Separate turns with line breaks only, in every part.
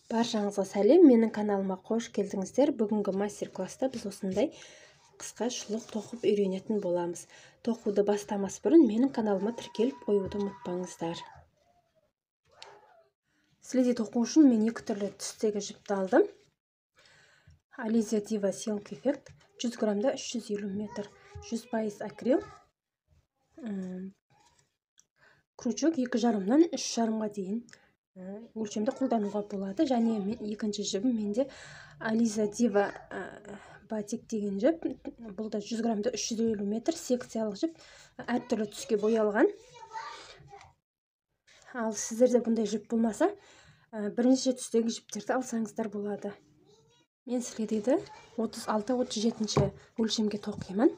Баршаңызға сәлем, менің каналыма қош келдіңіздер. Бүгінгі мастер-класста біз осындай қысқа шұлық тоқып үйренетін боламыз. Тоқуды бастамас бұрын менің каналыма тіркеліп қоюды ұмытпаңыздар. Слиди тоқу үшін мен екі түрлі түстегі жіпті алдым. Alize Diva Silk Effect 100 грамда 350 метр, 100% акрил. Крючок 2,5-нан 3,5-ға дейін өлшемді қолдануға болады. Және екінші жібім менде Alize Diva Batik деген жіп. Бұл да 100 грамда 350 метр секциялық жіп. Әртүрлі түске боялған. Ал сіздерде бұндай жіп болмаса, бірінші түстегі жіптерді алсаңыздар болады. Мен слидиді 36-37 өлшемге тоқимын.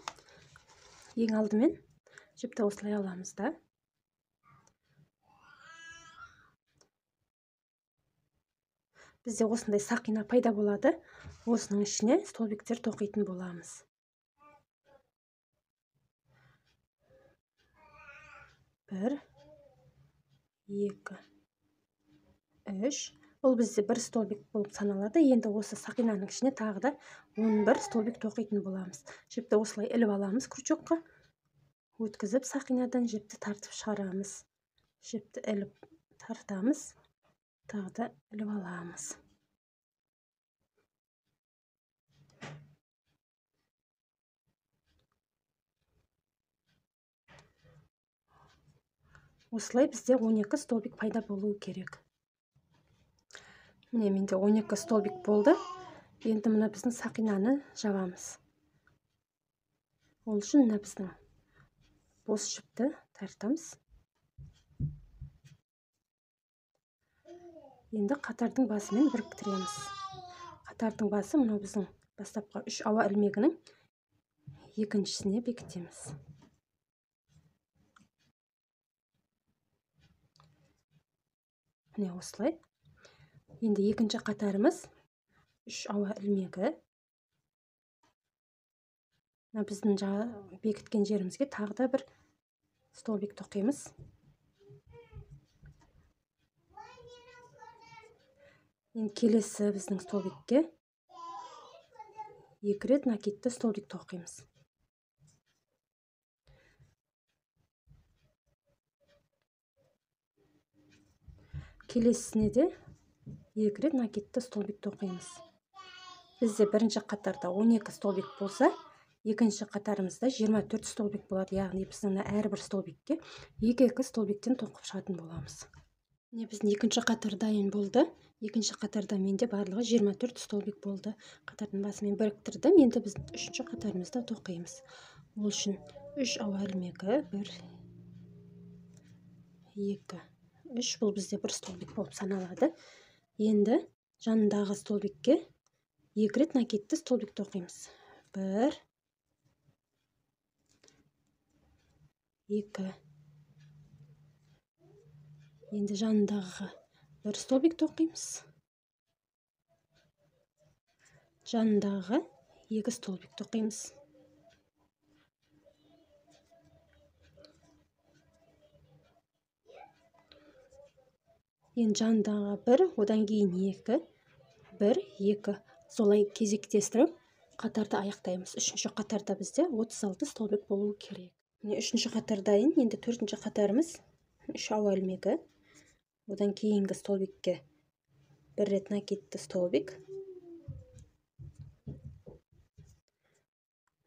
Ең алдымен жіпті осылай аламыз да. Бізде осындай сақина пайда болады. Осының ішіне столбиктер тоқитын боламыз. 1, 2, 3. Бұл бізде бір столбик болып саналады. Енді осы сақинаның ішіне тағы да 11 столбик тоқитын боламыз. Жіпті осылай іліп аламыз крючокқа. Өткізіп сақинадан жіпті тартып шығарамыз. Жіпті іліп тартамыз. Тағы да іліп аламыз. Осылай бізде 12 столбик пайда болуы керек. Міне менде 12 столбик болды. Енді мына біздің сақинаны жабамыз. Ол үшін мына біздің бос жіпті тартамыз. Енді қатардың басымен біріктіреміз. Қатардың басы мынау біздің бастапқы 3 ауа ілмегінің екіншісіне бекітеміз. Міне осылай. Енді екінші қатарымыз 3 ауа ілмегі. Біздің бекіткен жерімізге тағы да бір столбик тоқимыз. Енді келесі біздің столбикке 2 рет накидті столбик тоқимыз. Келесісіне де 2 рет накидті столбик тоқимыз. Бізде бірінші қатарда 12 столбик болса, екінші қатарымызда 24 столбик болады. Яғни біздің әрбір столбикке 2-2 столбиктен тоқып шығатын боламыз. Міне біздің екінші қатар дайын болды. Екінші қатарда менде барлығы 24 столбик болды. Қатардың басымен біріктірдім. Енді біз үшінші қатарымызда тоқимыз. Ол үшін 3 ауа ілмегі, 1, 2, 3. Бұл бізде бір столбик болып саналады. Енді жанындағы столбикке 2 рет накидті столбик тоқимыз. 1, 2. Енді жанындағы бір столбик тоқимыз. Жанындағы 2 столбик тоқимыз. Енді жанындағы 1, одан кейін 2, 1, 2. Солай кезектестіріп қатарды аяқтаймыз. Үшінші қатарда бізде 36 столбик болуы керек. Міне үшінші қатар дайын. Енді төртінші қатарымыз 3 ауа ілмегі. Одан кейінгі столбикке 1 рет накидті столбик.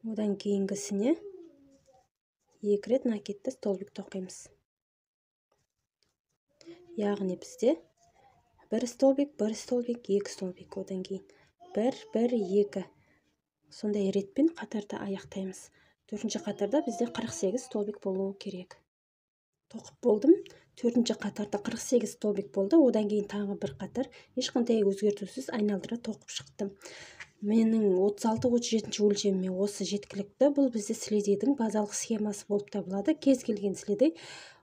Одан кейінгісіне 2 рет накидті столбик тоқимыз. Яғни бізде 1 столбик, 1 столбик, 2 столбик. Одан кейін 1, 1, 2. Сондай ретпен қатарды аяқтаймыз. Төртінші қатарда бізде 48 столбик болуы керек. Тоқып болдым. Төртінші қатарда 48 столбик болды. Одан кейін тағы бір қатар ешқандай өзгертусіз айналдыра тоқып шықтым. Менің 36-37 өлшеміме осы жеткілікті. Бұл бізде слидидің базалық схемасы болып табылады. Кез келген слиди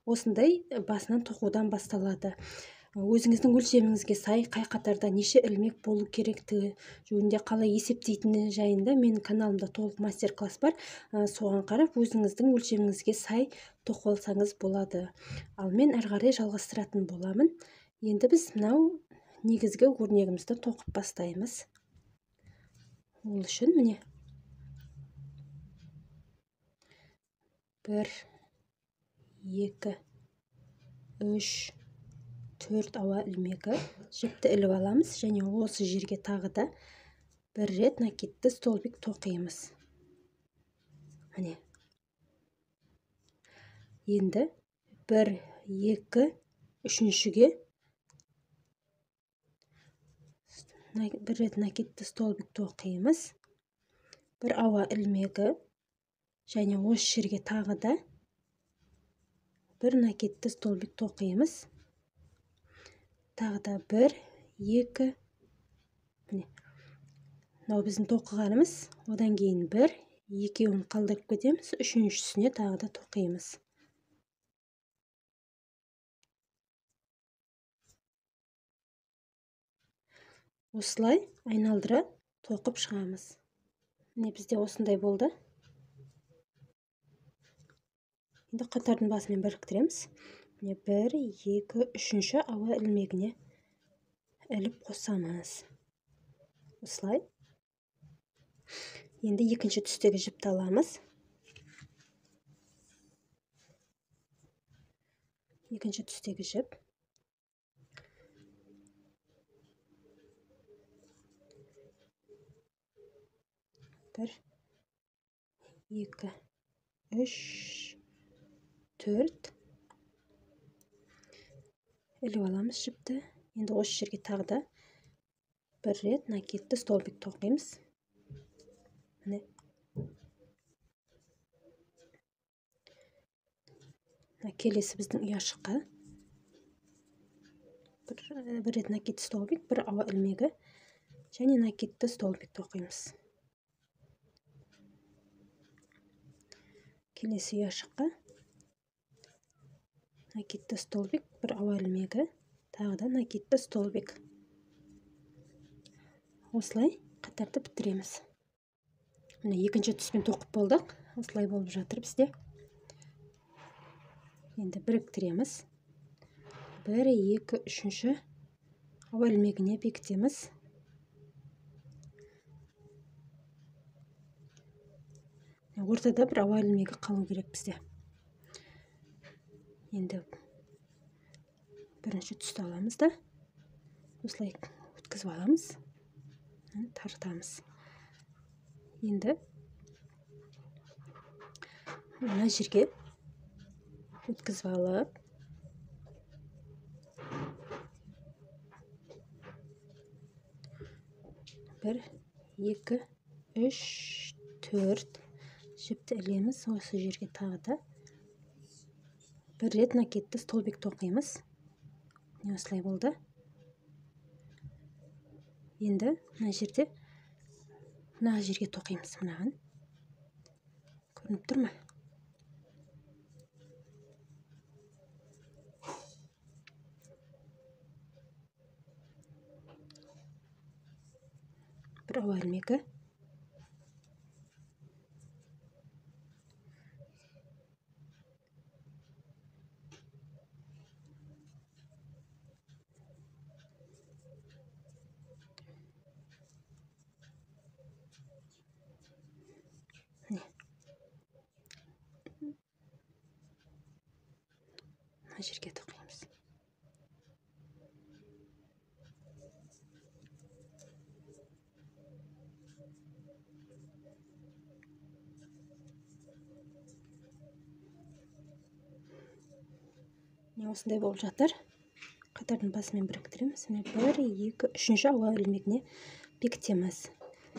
осындай басынан тоқудан басталады. Өзіңіздің өлшеміңізге сай қай қатарда неше ілмек болу керектігі жөнінде қалай есептейтіні жайында менің каналымда толық мастер-класс бар. Соған қарап өзіңіздің өлшеміңізге сай тоқып алсаңыз болады. Ал мен әрі қарай жалғастыратын боламын. Енді біз мынау негізгі өрнегімізді тоқып бастаймыз. Ол үшін міне 1 2 3 4 ауа ілмегі жіпті іліп аламыз, және осы жерге тағы да бір рет накидті столбик тоқимыз. Міне. Енді 1 2 3-шіге бір рет накидті столбик тоқимыз. Бір ауа ілмегі, және осы жерге тағы да бір накидті столбик тоқимыз. Тағы да 1 2, міне. Мынау біздің тоқығанымыз. Одан кейін 1 2-ін қалдырып кетеміз. Үшіншісіне тағы да тоқимыз. Осылай айналдыра тоқып шығамыз. Міне бізде осындай болды. Енді қатардың басымен біріктіреміз. Міне 1 2 3-ші ауа ілмегіне іліп қосамыз. Осылай. Енді екінші түстегі жіпті аламыз. Екінші түстегі жіп. Бір, 2, 3, 4. Іліп аламыз жіпті. Енді осы жерге тағы да бір рет накидті столбик тоқимыз. Міне. Келесі біздің ұяшыққа бір рет накидті столбик, бір ауа ілмегі, және накидті столбик тоқимыз. Келесі ұяшыққа накидті столбик, бір ауа ілмегі, тағы да накидті столбик. Осылай қатарды бітіреміз. Міне екінші түспен тоқып болдық. Осылай болып жатыр бізде. Енді біріктіреміз. 1 2 3-ші ауа ілмегіне бекітеміз. Ортада бір ауа ілмегі қалу керек бізде. Енді бірінші түсті аламыз да, осылай өткізіп аламыз, тартамыз. Енді мына жерге өткізіп алып, бір, екі, үш, төрт жіпті ілеміз. Осы жерге тағы да бір рет накидті столбик тоқимыз. Осылай болды. Енді мына жерге тоқимыз. Мынаған көрініп тұр ма? Бір ауа ілмегі, мына жерге тоқимыз. Осындай болып жатыр. Қатардың басымен біріктіреміз. 1 2 3-ші ауа ілмегіне бекітеміз.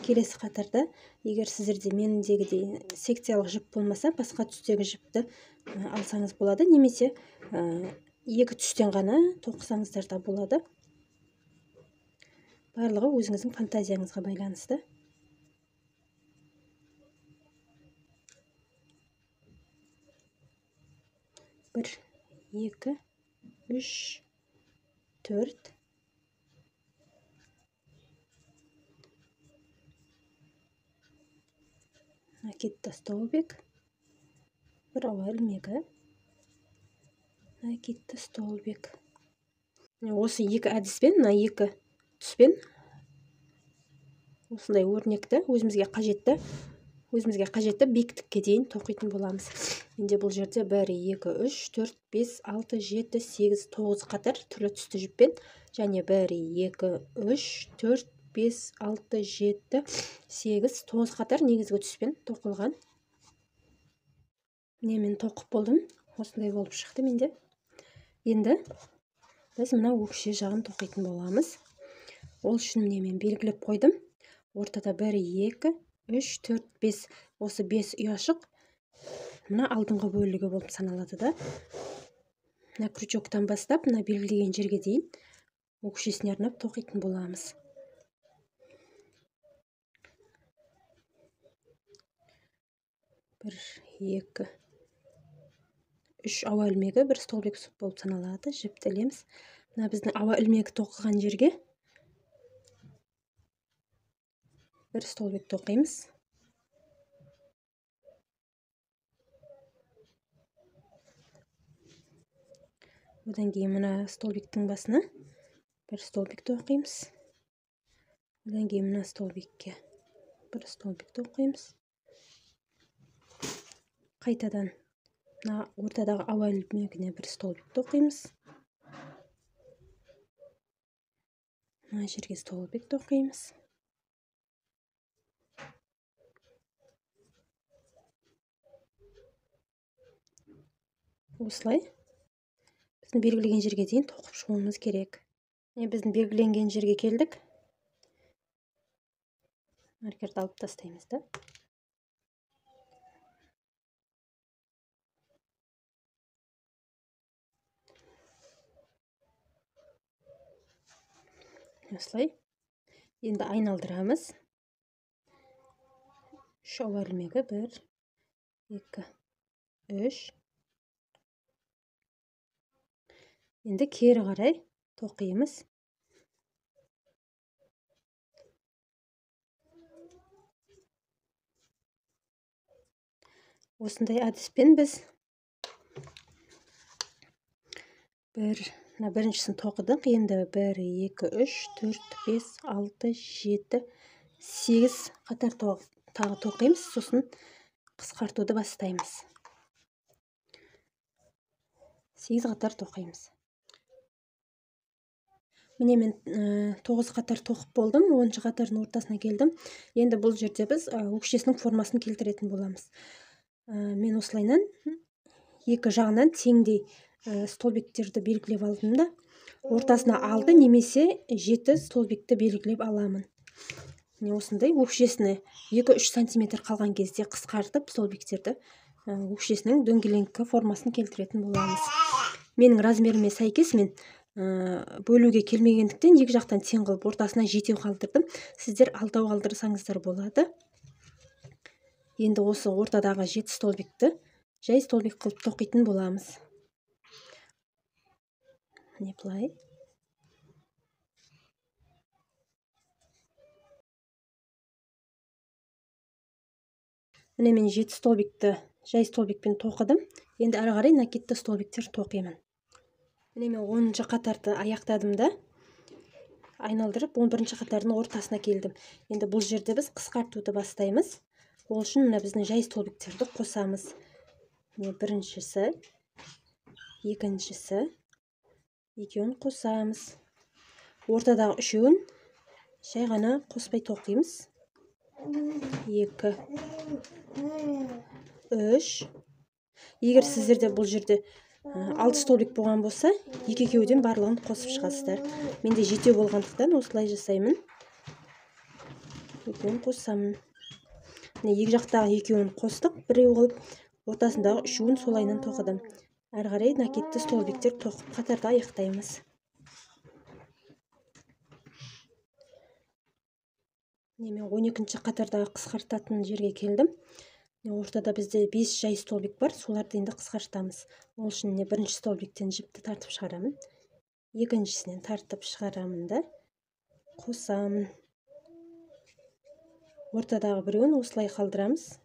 Келесі қатарда, егер сіздерде меніңдегідей секциялық жіп болмаса, басқа түстегі жіпті алсаңыз болады, немесе екі түстен ғана тоқысаңыздар да болады. Барлығы өзіңіздің фантазияңызға байланысты. Бір, екі, үш, төрт. Накидті столбик, бір ауа ілмегі, накидті столбик. Осы екі әдіспен, мына екі түспен осындай өрнекті өзімізге қажетті биіктікке дейін тоқитын боламыз. Енді бұл жерде 1, 2, 3, 4, 5, 6, 7, 8, 9 қатар түрлі түсті жіппен және 1, 2, 3, 4, 5, 6, 7, 8, 9 қатар негізгі түспен тоқылған. Міне мен тоқып болдым. Осындай болып шықты менде. Енді біз мына өкше жағын тоқитын боламыз. Ол үшін міне мен белгілеп қойдым. Ортада 1, 2, 3, 4, 5. Осы 5 ұяшық мына алдыңғы бөлігі болып саналады да. Мына крючоктан бастап, мына белгілеген жерге дейін өкшесіне арнап тоқитын боламыз. Бір, екі, үш ауа ілмегі бір столбик болып саналады. Жіпті ілеміз. Мына біздің ауа ілмегі тоқылған жерге бір столбик тоқимыз. Одан кейін мына столбиктің басына бір столбик тоқимыз. Одан кейін мына столбикке бір столбик тоқимыз. Қайтадан мына ортадағы ауа ілмегіне бір столбик тоқимыз. Мына жерге столбик тоқимыз. Осылай біздің белгілеген жерге дейін тоқып шығуымыз керек. Біздің белгіленген жерге келдік. Маркерді алып тастаймыз да. Осылай. Енді айналдырамыз. 3 ауа ілмегі 1, 2, 3. Енді кері қарай тоқимыз. Осындай әдіспен біз біріншісін тоқыдық. Енді 1, 2, 3, 4, 5, 6, 7, 8 қатар тағы тоқимыз. Сосын қысқартуды бастаймыз. 8 қатар тоқимыз. Міне мен 9 қатар тоқып болдым. 10 қатардың ортасына келдім. Енді бұл жерде біз өкшесінің формасын келтіретін боламыз. Мен осылайнан екі жағынан теңдей столбиктерді белгілеп алдым да, ортасына 6 немесе 7 столбикті белгілеп аламын. Міне осындай өкшесіне 2-3 сантиметр қалған кезде қысқартып столбиктерді өкшесінің дөңгеленкі формасын келтіретін боламыз. Менің размеріме сәйкес мен бөлуге келмегендіктен екі жақтан тең қылып ортасына 7 қалдырдым. Сіздер 6 қалдырсаңыздар болады. Енді осы ортадағы 7 столбикті жай столбик қылып тоқитын боламыз. Міне былай. Міне мен 7 столбикті жай столбикпен тоқыдым. Енді әрі қарай накидті столбиктер тоқимын. Міне мен 10-шы қатарды аяқтадым да, айналдырып 11-ші қатардың ортасына келдім. Енді бұл жерде біз қысқартуды бастаймыз. Ол үшін мына біздің жай столбиктерді қосамыз. Міне біріншісі, екіншісі, екеуін қосамыз. Ортадағы үшеуін жай ғана қоспай тоқимыз. 2, 3. Егер сіздерде бұл жерде 6 столбик болған болса, екеуден барлығын қосып шығасыздар. Менде 7 болғандықтан осылай жасаймын. Екеуін қосамын. Екі жақтағы екеуін қостық, біреу қылып, ортасындағы үшеуін солайынан тоқыдым. Әрі қарай накидті столбиктер тоқып қатарда аяқтаймыз. Мен 12-ші қатардағы қысқартатын жерге келдім. Ортада бізде 5 жай столбик бар, соларды енді қысқартамыз. Ол үшін бірінші столбиктен жіпті тартып шығарамын. Екіншісінен тартып шығарамын да қосамын. Ортадағы біреуін осылай қалдырамыз.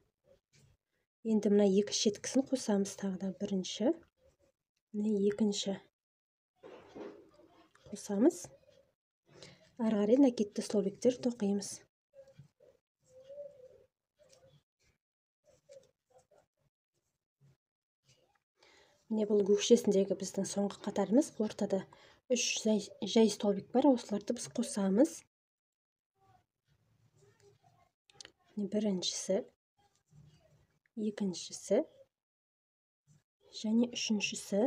Енді мына екі шеткісін қосамыз тағы да бірінші, міне екінші. қосамыз. Ары қарай накидті столбиктер тоқимыз. Міне бұл өкшесіндегі біздің соңғы қатарымыз. Ортада 3 жай столбик бар, осыларды біз қосамыз. Біріншісі, екіншісі және үшіншісі.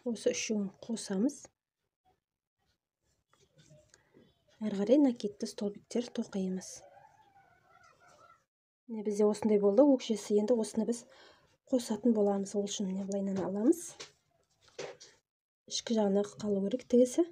Осы үшеуін қосамыз. Әрі қарай накидті столбиктер тоқимыз. Бізде осындай болды өкшесі. Енді осыны біз қосатын боламыз. Ол үшін былайынан аламыз. Ішкі жағына қалу керек тігісі.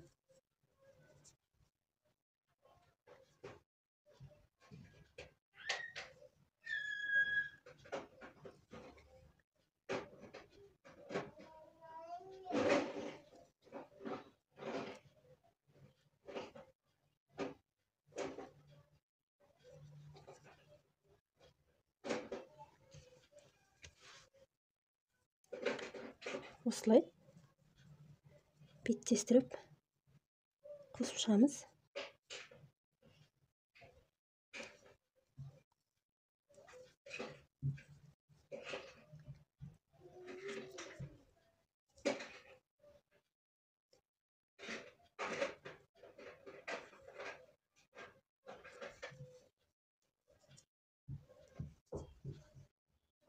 Осылай беттестіріп қосып шығамыз.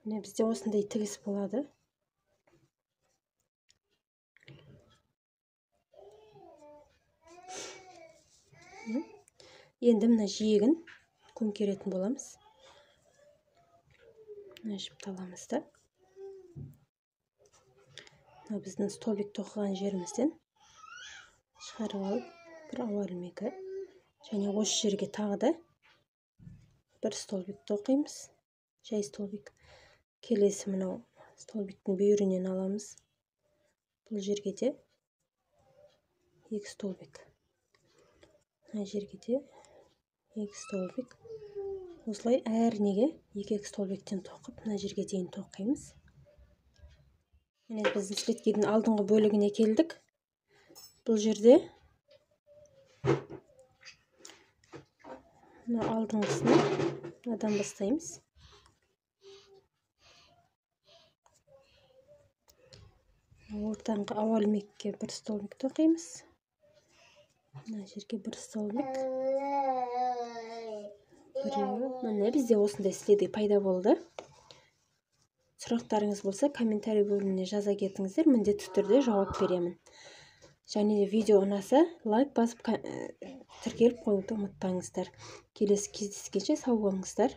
Бізде осындай тігіс болады. Енді мына жиегін көмкеретін боламыз. Мына жіпті аламыз да. Біздің столбик тоқыған жерімізден шығарып алып, бір ауа ілмегі және осы жерге тағы да бір столбик тоқимыз. Жай столбик. Келесі мынау столбиктің бүйірінен аламыз. Бұл жерге де 2 столбик. Мына жерге де 2 столбик. Осылай әрнеге 2 столбиктен тоқып, мына жерге дейін тоқимыз. Міне біздің сілеткейдің алдыңғы бөлігіне келдік. Бұл жерде мына алдыңғысына мынадан бастаймыз. Ортаңғы ауа ілмекке 1 столбик тоқимыз. Мына жерге 1 столбик. Міне бізде осындай сіледі пайда болды. Сұрақтарыңыз болса, комментарий бөліміне жаза кетіңіздер, міндетті түрде жауап беремін. Және де видео ұнаса, лайк басып тіркеліп қоюды ұмытпаңыздар. Келесі кездескенше сау болыңыздар.